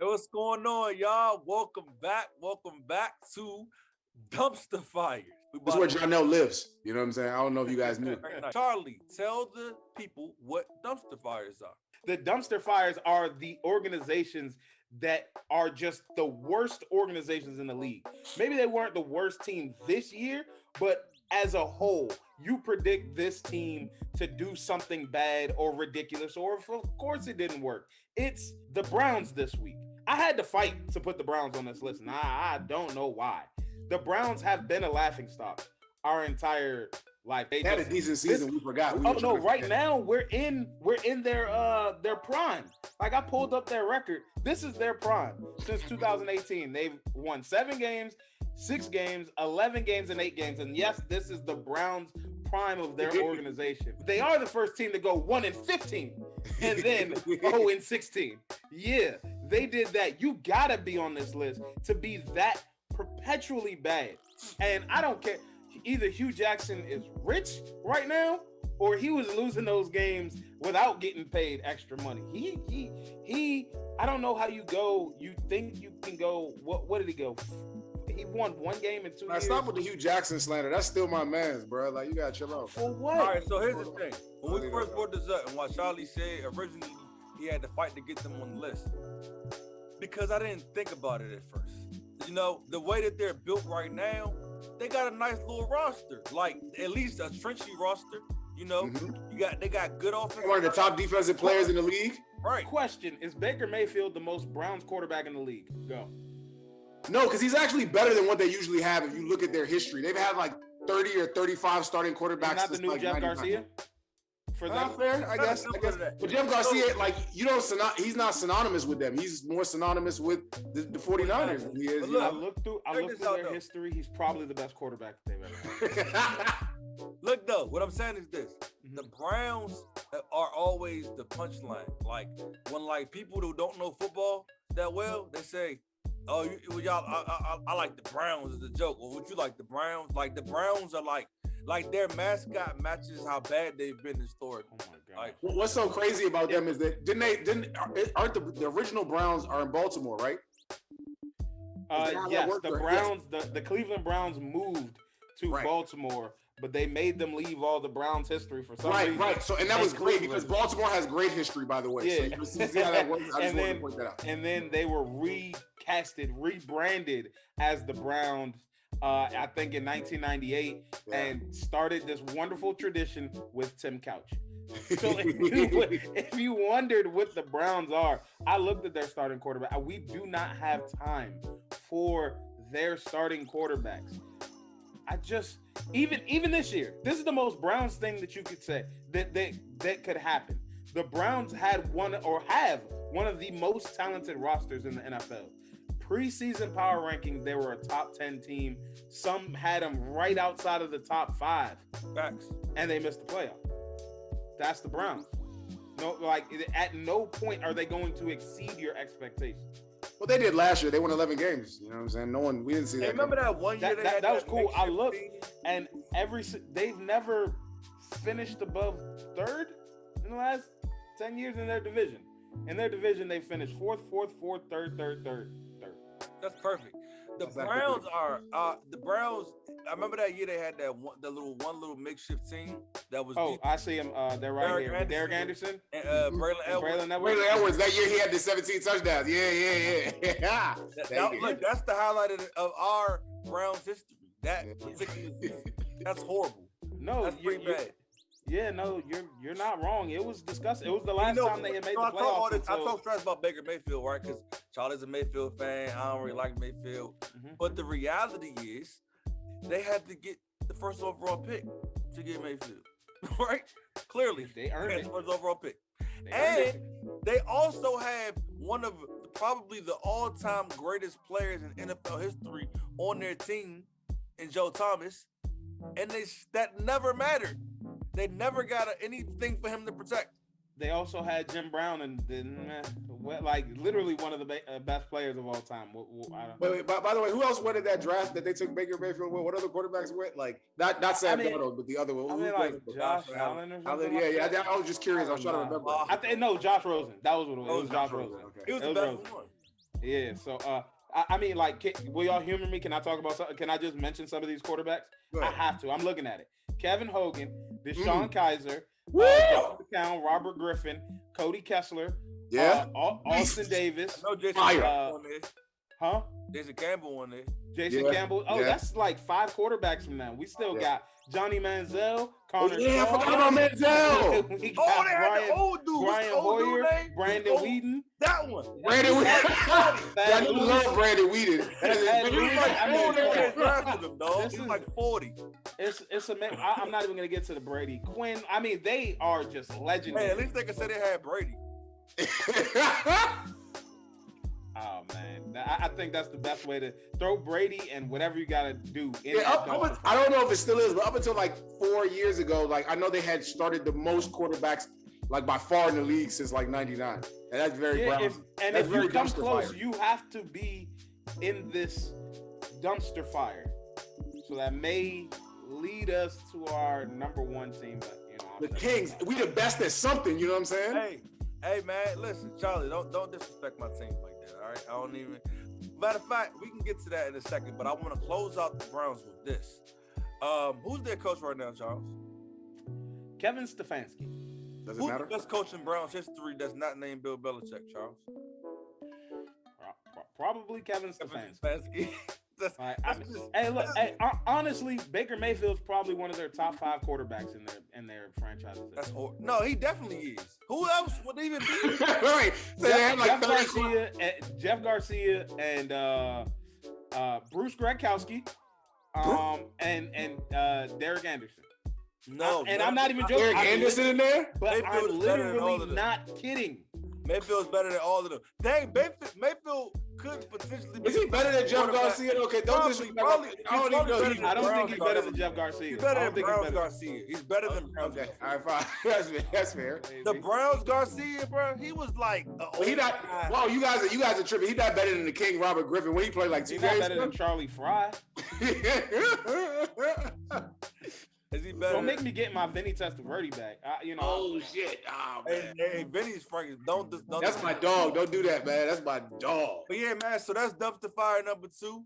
Hey, what's going on, y'all? Welcome back to Dumpster Fires. This is where Jonell lives. You know what I'm saying? I don't know if you guys knew. Charlie, tell the people what dumpster fires are. The dumpster fires are the organizations that are just the worst organizations in the league. Maybe they weren't the worst team this year, but as a whole, you predict this team to do something bad or ridiculous, or if of course it didn't work. It's the Browns this week. I had to fight to put the Browns on this list, and I don't know why. The Browns have been a laughingstock our entire life. They had a decent season. We forgot. Right now we're in their prime. Like, I pulled up their record. This is their prime since 2018. They've won 7 games, 6 games, 11 games, and 8 games. And yes, this is the Browns' prime of their organization. They are the first team to go 1-15 and then 0-16. Yeah, they did that. You gotta be on this list to be that perpetually bad. And I don't care. Either Hugh Jackson is rich right now, or he was losing those games without getting paid extra money. He I don't know how you go. You think you can go, what did he go? He won 1 game in 2 years. Stop with the Hugh Jackson slander. That's still my man's, bro. Like, you gotta chill out. For what? All right, so here's the thing. When we first brought this up, and what Charlie said, originally he had to fight to get them on the list. Because I didn't think about it at first. You know, the way that they're built right now, they got a nice little roster. Like, at least a trenchy roster. You know, they got good offense. One of the top defensive players in the league. Right. Question: is Baker Mayfield the most Browns quarterback in the league? Go. No, because he's actually better than what they usually have. If you look at their history, they've had like 30 or 35 starting quarterbacks. Not the new Jeff Garcia. For that, fair, I guess. But Jeff Garcia, like, he's not synonymous with them. He's more synonymous with the 49ers than he is. Look, I looked through their history. He's probably the best quarterback they've ever had. Look, though, what I'm saying is this. The Browns are always the punchline. Like, when, like, people who don't know football that well, they say, oh, y'all, I like the Browns as a joke. Or would you like the Browns? Like, the Browns are like their mascot matches how bad they've been historically. Oh my God. Like, what's so crazy about them is that aren't the original Browns are in Baltimore, right? Yes, the Browns, the Cleveland Browns moved to Baltimore, but they made them leave all the Browns history for some reason. Right. So, and that was great because Baltimore has great history, by the way. Yeah. So you see how that works. I just wanted to point that out. And then they were rebranded as the Browns. I think in 1998, and started this wonderful tradition with Tim Couch. So if you wondered what the Browns are, I looked at their starting quarterback. We do not have time for their starting quarterbacks. I just even this year, this is the most Browns thing that you could say that could happen. The Browns have one of the most talented rosters in the NFL. Preseason power rankings, they were a top 10 team. Some had them right outside of the top 5. Facts. And they missed the playoff. That's the Browns. No, like, at no point are they going to exceed your expectations. Well, they did last year. They won 11 games. You know what I'm saying? We didn't see that. Remember that one year that was cool. I looked, and they've never finished above 3rd in the last 10 years in their division. In their division, they finished 4th, 3rd. That's perfect. The Browns are the Browns. I remember that year they had the little makeshift team that was. Oh, I see him. They're right here. Derek Anderson and Braylon Edwards. Braylon Edwards. That year he had the 17 touchdowns. Yeah. Look, that's the highlight of our Browns history. That particular season. That's horrible. No, that's pretty bad. Yeah, no, you're not wrong. It was disgusting. It was the last time they had made the playoffs. I talk stress about Baker Mayfield, right? Because Charlie's a Mayfield fan. I don't really like Mayfield. But the reality is, they had to get the first overall pick to get Mayfield, right? Clearly, they earned it. The first overall pick. And they also have one of probably the all-time greatest players in NFL history on their team in Joe Thomas. And that never mattered. They never got anything for him to protect. They also had Jim Brown and like literally one of the best players of all time. Wait, by the way, who else went in that draft that they took Baker Mayfield with? What other quarterbacks went? Like not Sam Darnold, but the other one. Like Josh Allen or something. Yeah. I was just curious. I was trying to remember. Josh Rosen. That was what it was. It was Josh Rosen. Okay. It was the best one. Yeah. So I mean, like, will y'all humor me? Can I talk about something? Can I just mention some of these quarterbacks? I have to. I'm looking at it. Kevin Hogan, Deshaun Kaiser, Josh McCown, Robert Griffin, Cody Kessler, Austin Davis. No, Jason Campbell on there. Huh? Jason Campbell on there. Jason Campbell. Oh, that's like 5 quarterbacks from them. We still got Johnny Manziel, Connor. I forgot about Manziel. We got they had the old dude. Brian Hoyer, Brandon Weeden. That one. Brandon Weeden. I love Brandon Weeden. He's like 40. It's amazing. I'm not even gonna get to the Brady Quinn. I mean, they are just legendary. Hey, at least they can say they had Brady. Oh man, I think that's the best way to throw Brady and whatever you gotta do. I don't know if it still is, but up until like 4 years ago, like I know they had started the most quarterbacks like by far in the league since like '99, and that's very If you come close, you have to be in this dumpster fire. So that may lead us to our number 1 team, but the Kings. We the best at something. You know what I'm saying? Hey man, listen, Charlie, don't disrespect my team like that. All right, I don't even. Matter of fact, we can get to that in a second, but I want to close out the Browns with this. Who's their coach right now, Charles? Kevin Stefanski. Does it Who's matter? the best coach in Browns history that's not named Bill Belichick, Charles? Probably Kevin Stefanski. Hey, look. Honestly, Baker Mayfield's probably one of their top 5 quarterbacks in their franchises. That's horrible. No, he definitely is. Who else would even be? Right. So Jeff Garcia and Bruce Gronkowski, and Derek Anderson. No, I'm not even joking. Derek Anderson in there, but I'm literally not kidding. Mayfield's better than all of them. Dang, Mayfield could potentially be. Is he better than Jeff Garcia? Okay, don't disrespect. I don't think he's better than Jeff Garcia. He's better than Browns Garcia. He's better than Browns. Okay, all right, fine. That's fair. The Browns Garcia, bro, he was like. He not. Wow, you guys are tripping. He's not better than the King Robert Griffin when he played like 2 He's games. not better than Charlie Fry. Is he better? Don't make me get my Vinny Testaverde back. Oh shit! Oh man. Hey, Vinny's Frank. Don't. That's my dog. Don't do that, man. That's my dog. But yeah, man. So that's dumpster fire number 2.